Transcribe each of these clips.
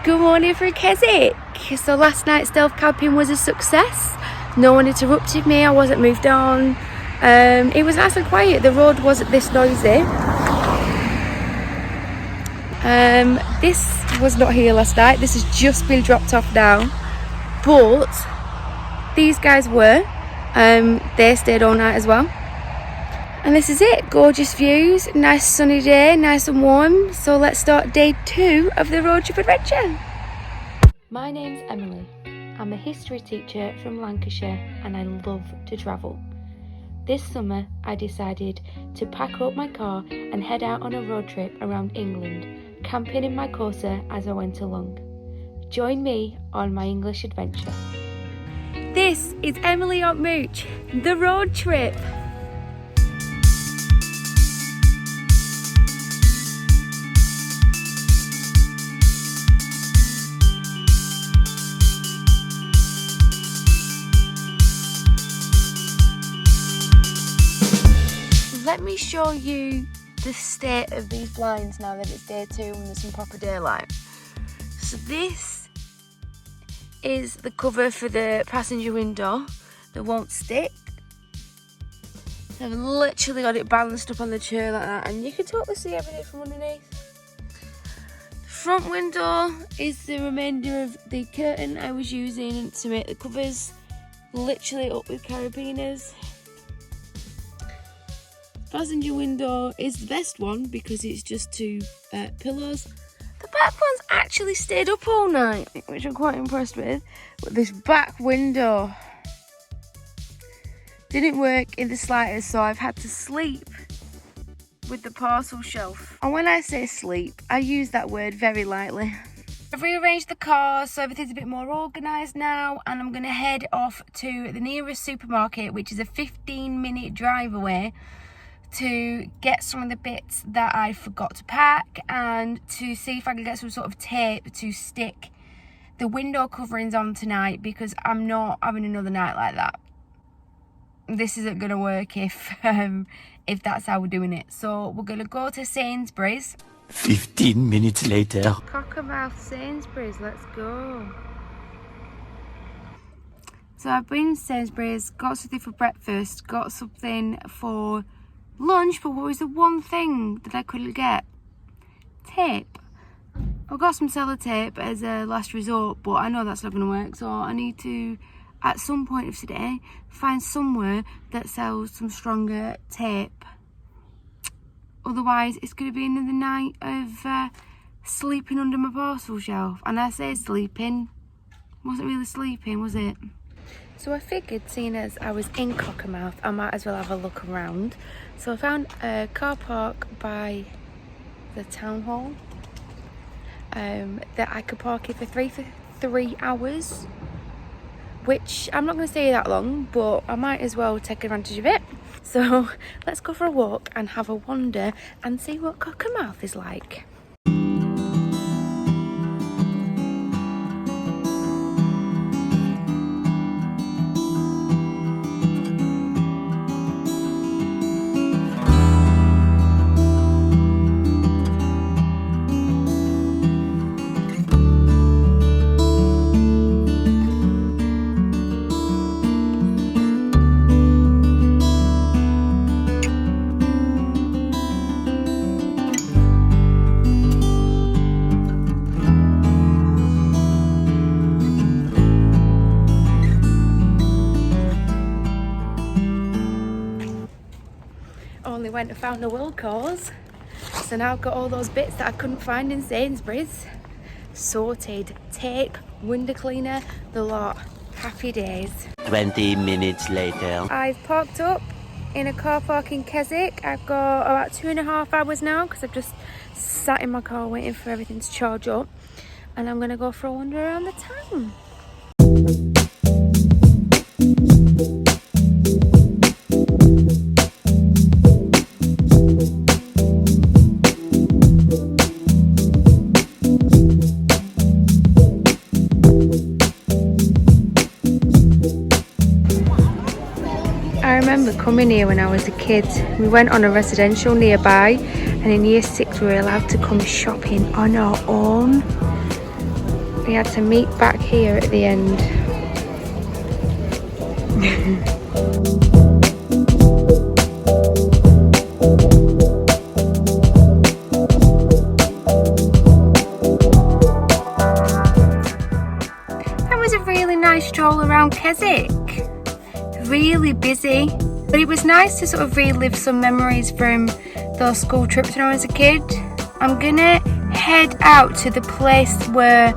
Good morning from Keswick. So last night's stealth camping was a success. No one interrupted me, I wasn't moved on. It was nice and quiet, the road wasn't this noisy. This was not here last night, this has just been dropped off now. But these guys were, they stayed all night as well. And this is it, gorgeous views, nice sunny day, nice and warm. So let's start day 2 of the road trip adventure. My name's Emily. I'm a history teacher from Lancashire and I love to travel. This summer I decided to pack up my car and head out on a road trip around England, camping in my Corsa as I went along. Join me on my English adventure. This is Emily on Mooch, the road trip. Let me show you the state of these blinds now that it's day 2 and there's some proper daylight. So this is the cover for the passenger window that won't stick. I've literally got it balanced up on the chair like that and you can totally see everything from underneath. The front window is the remainder of the curtain I was using to make the covers, literally up with carabiners. Passenger window is the best one because it's just 2 pillows. The back one's actually stayed up all night, which I'm quite impressed with. But this back window didn't work in the slightest, so I've had to sleep with the parcel shelf. And when I say sleep, I use that word very lightly. I've rearranged the car so everything's a bit more organised now, and I'm going to head off to the nearest supermarket, which is a 15-minute drive away, to get some of the bits that I forgot to pack and to see if I can get some sort of tape to stick the window coverings on tonight, because I'm not having another night like that. This isn't going to work if that's how we're doing it. So we're going to go to Sainsbury's. 15 minutes later. Cockermouth Sainsbury's, let's go. So I've been to Sainsbury's, got something for breakfast, got something for lunch, but what was the one thing that I couldn't get? Tape. I've got some sellotape as a last resort, but I know that's not going to work, so I need to, at some point of today, find somewhere that sells some stronger tape. Otherwise, it's going to be another night of sleeping under my parcel shelf. And I say sleeping, wasn't really sleeping, was it? So I figured, seeing as I was in Cockermouth, I might as well have a look around. So I found a car park by the town hall that I could park it for 3 hours, which I'm not going to stay that long, but I might as well take advantage of it. So let's go for a walk and have a wander and see what Cockermouth is like. Went and found a Wilco's, so now I've got all those bits that I couldn't find in Sainsbury's sorted. Tape, window cleaner, the lot. Happy days. 20 minutes later. I've parked up in a car park in Keswick. I've got about 2.5 hours now because I've just sat in my car waiting for everything to charge up, and I'm gonna go for a wander around the town. I remember coming here when I was a kid. We went on a residential nearby, and in year 6 we were allowed to come shopping on our own. We had to meet back here at the end. That was a really nice stroll around Keswick. Really busy, but it was nice to sort of relive some memories from those school trips when I was a kid. I'm gonna head out to the place where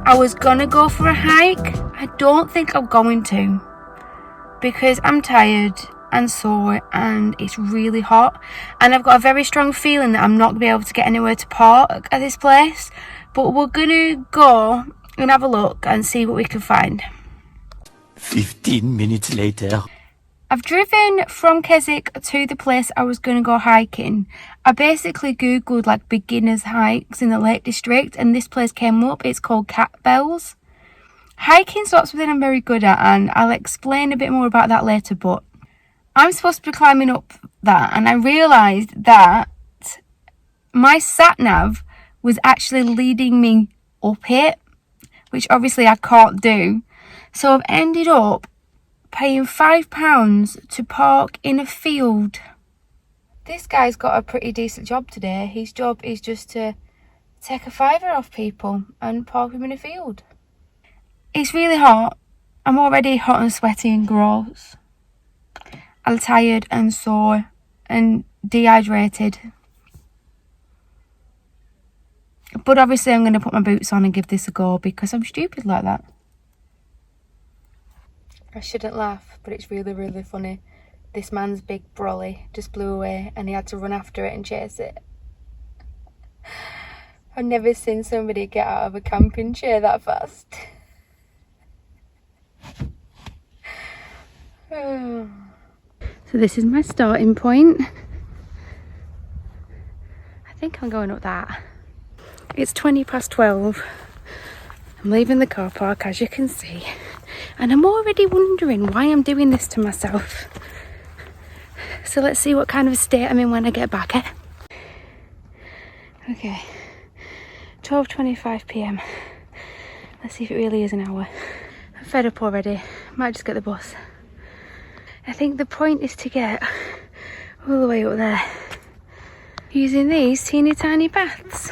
I was gonna go for a hike. I don't think I'm going to because I'm tired and sore and it's really hot, and I've got a very strong feeling that I'm not gonna be able to get anywhere to park at this place, but we're gonna go and have a look and see what we can find. 15 minutes later. I've driven from Keswick to the place I was going to go hiking. I basically googled like beginners hikes in the Lake District and this place came up. It's called Catbells. Hiking's not something I'm very good at, and I'll explain a bit more about that later, but I'm supposed to be climbing up that and I realised that my sat-nav was actually leading me up it, which obviously I can't do. So I've ended up paying £5 to park in a field. This guy's got a pretty decent job today. His job is just to take a fiver off people and park them in a field. It's really hot. I'm already hot and sweaty and gross. I'm tired and sore and dehydrated. But obviously I'm going to put my boots on and give this a go because I'm stupid like that. I shouldn't laugh, but it's really, really funny. This man's big brolly just blew away and he had to run after it and chase it. I've never seen somebody get out of a camping chair that fast. So this is my starting point. I think I'm going up that. It's 12:20. I'm leaving the car park, as you can see. And I'm already wondering why I'm doing this to myself. So let's see what kind of a state I'm in when I get back. Okay, 12:25 p.m. Let's see if it really is an hour. I'm fed up already. Might just get the bus. I think the point is to get all the way up there using these teeny tiny paths.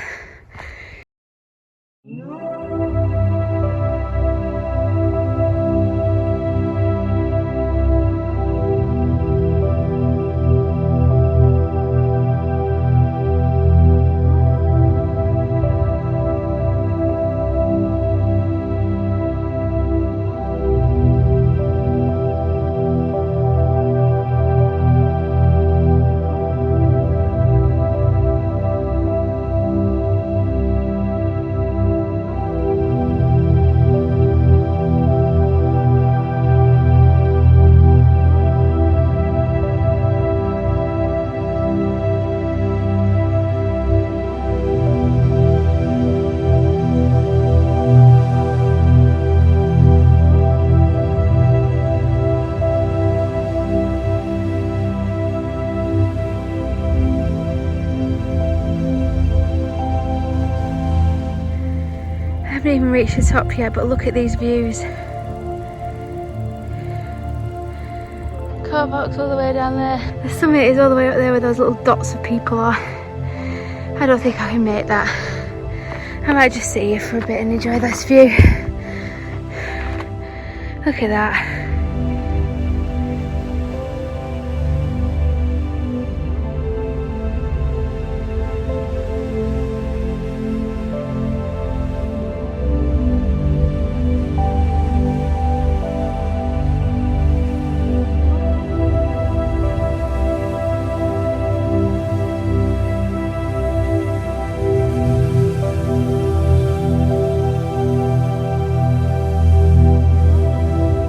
I haven't even reached the top yet, but look at these views. Car park's all the way down there. The summit is all the way up there where those little dots of people are. I don't think I can make that. I might just sit here for a bit and enjoy this view. Look at that.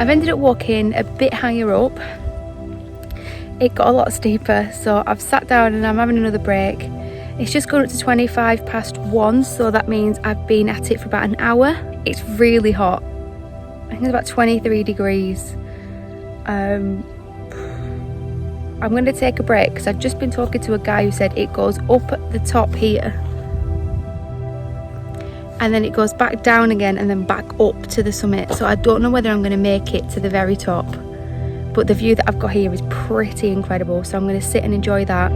I've ended up walking a bit higher up. It got a lot steeper, so I've sat down and I'm having another break. It's just gone up to 1:25, so that means I've been at it for about an hour. It's really hot. I think it's about 23 degrees. I'm going to take a break because I've just been talking to a guy who said it goes up at the top here and then it goes back down again and then back up to the summit. So I don't know whether I'm going to make it to the very top, but the view that I've got here is pretty incredible, so I'm going to sit and enjoy that.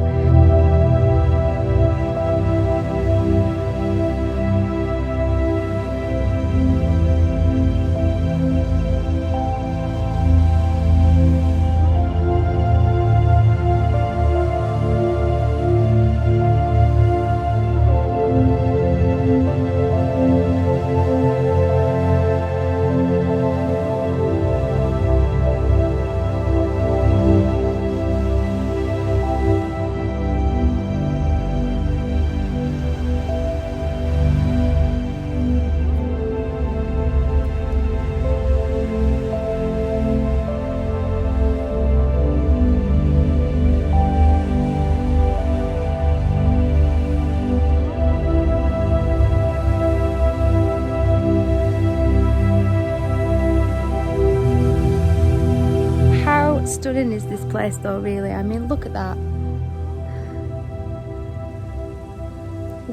Stunning is this place though, really. I mean, look at that.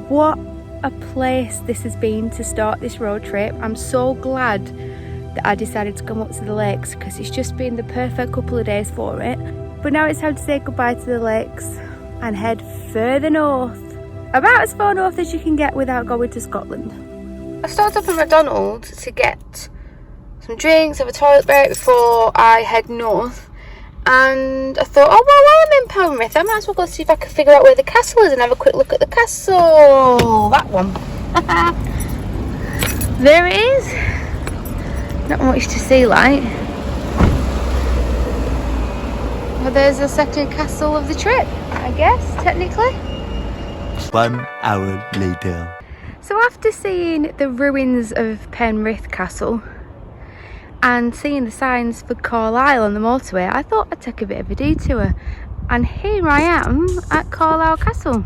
What a place this has been to start this road trip. I'm so glad that I decided to come up to the lakes, because it's just been the perfect couple of days for it. But now it's time to say goodbye to the lakes and head further north. About as far north as you can get without going to Scotland. I stopped up at McDonald's to get some drinks, have a toilet break before I head north. And I thought, oh well, while I'm in Penrith, I might as well go see if I can figure out where the castle is and have a quick look at the castle. That one. There it is. Not much to see, like. Well, there's the second castle of the trip, I guess, technically. 1 hour later. So after seeing the ruins of Penrith Castle and seeing the signs for Carlisle on the motorway, I thought I'd take a bit of a detour. And here I am at Carlisle Castle.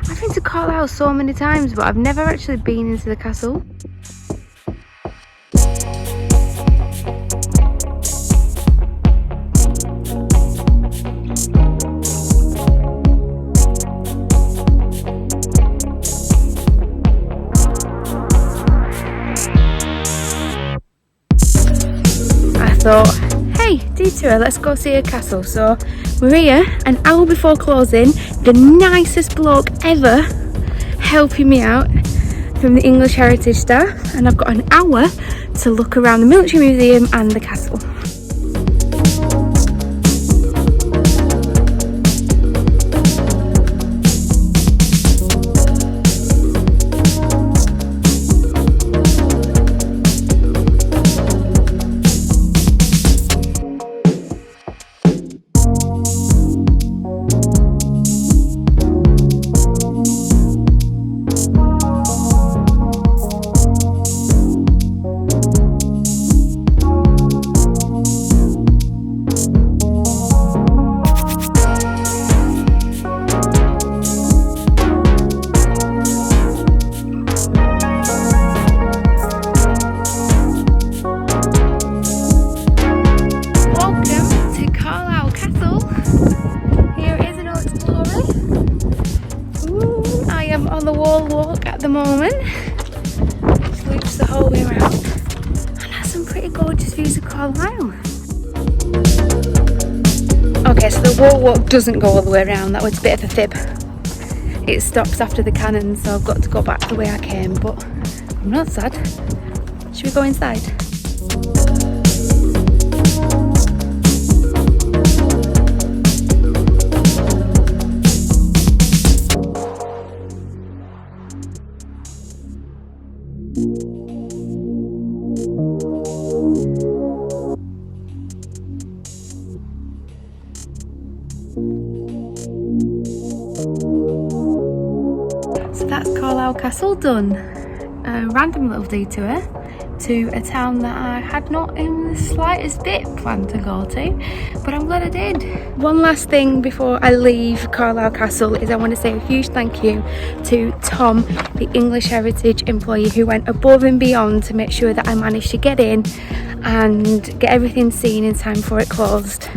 I've been to Carlisle so many times, but I've never actually been into the castle. Thought, hey, detour, let's go see a castle. So we're here an hour before closing. The nicest bloke ever helping me out from the English Heritage staff, and I've got an hour to look around the Military Museum and the castle. On the wall walk at the moment, which loops the whole way around and has some pretty gorgeous views of Carlisle. Okay, so the wall walk doesn't go all the way around, that was a bit of a fib. It stops after the cannon, so I've got to go back the way I came, but I'm not sad. Should we go inside? So that's Carlisle Castle done. A random little detour to a town that I had not in the slightest bit planned to go to, but I'm glad I did. One last thing before I leave Carlisle Castle is I want to say a huge thank you to Tom, the English Heritage employee who went above and beyond to make sure that I managed to get in and get everything seen in time before it closed.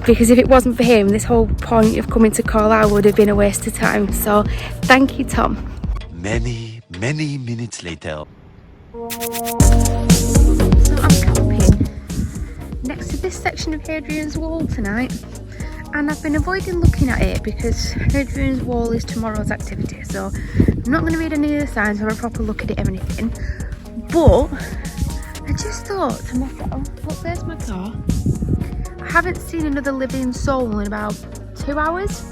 Because if it wasn't for him, this whole point of coming to Carlisle would have been a waste of time. So thank you, Tom. Many Many minutes later. So I'm camping next to this section of Hadrian's Wall tonight, and I've been avoiding looking at it because Hadrian's Wall is tomorrow's activity, so I'm not going to read any of the signs or a proper look at it or anything. But I just thought to myself, look, there's my car. I haven't seen another living soul in about 2 hours.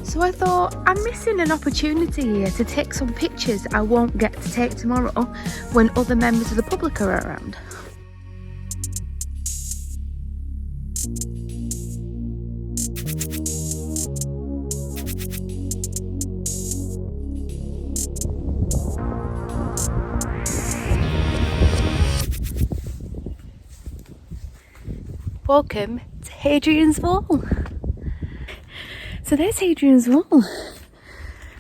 So I thought, I'm missing an opportunity here to take some pictures I won't get to take tomorrow when other members of the public are around. Welcome to Hadrian's Wall. So there's Hadrian's Wall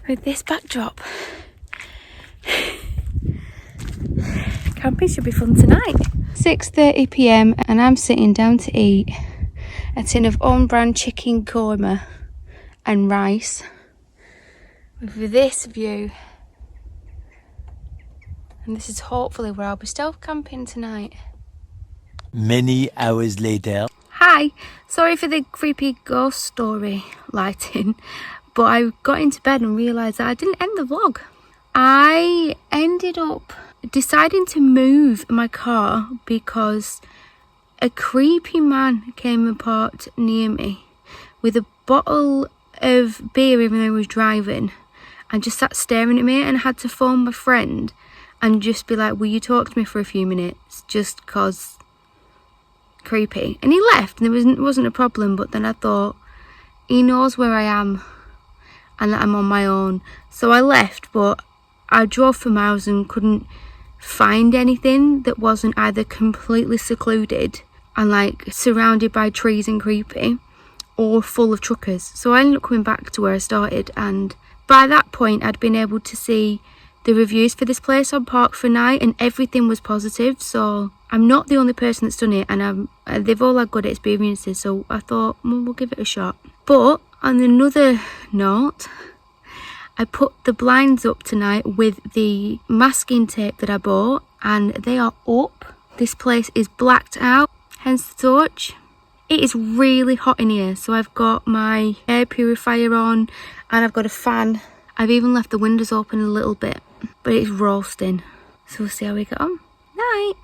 with this backdrop. Camping should be fun tonight. 6:30 p.m. and I'm sitting down to eat a tin of on-brand chicken korma and rice with this view. And this is hopefully where I'll be stealth camping tonight. Many hours later. Hi, sorry for the creepy ghost story lighting, but I got into bed and realised that I didn't end the vlog. I ended up deciding to move my car because a creepy man came apart near me with a bottle of beer even though he was driving and just sat staring at me, and I had to phone my friend and just be like, will you talk to me for a few minutes, just cause creepy. And he left and there wasn't a problem, but then I thought, he knows where I am and that I'm on my own, so I left. But I drove for miles and couldn't find anything that wasn't either completely secluded and like surrounded by trees and creepy or full of truckers. So I ended up coming back to where I started, and by that point I'd been able to see the reviews for this place on Park for Night and everything was positive. So I'm not the only person that's done it, and they've all had good experiences, so I thought, well, we'll give it a shot. But on another note, I put the blinds up tonight with the masking tape that I bought, and they are up. This place is blacked out, hence the torch. It is really hot in here, so I've got my air purifier on and I've got a fan. I've even left the windows open a little bit, but it's roasting, so we'll see how we get on. Night.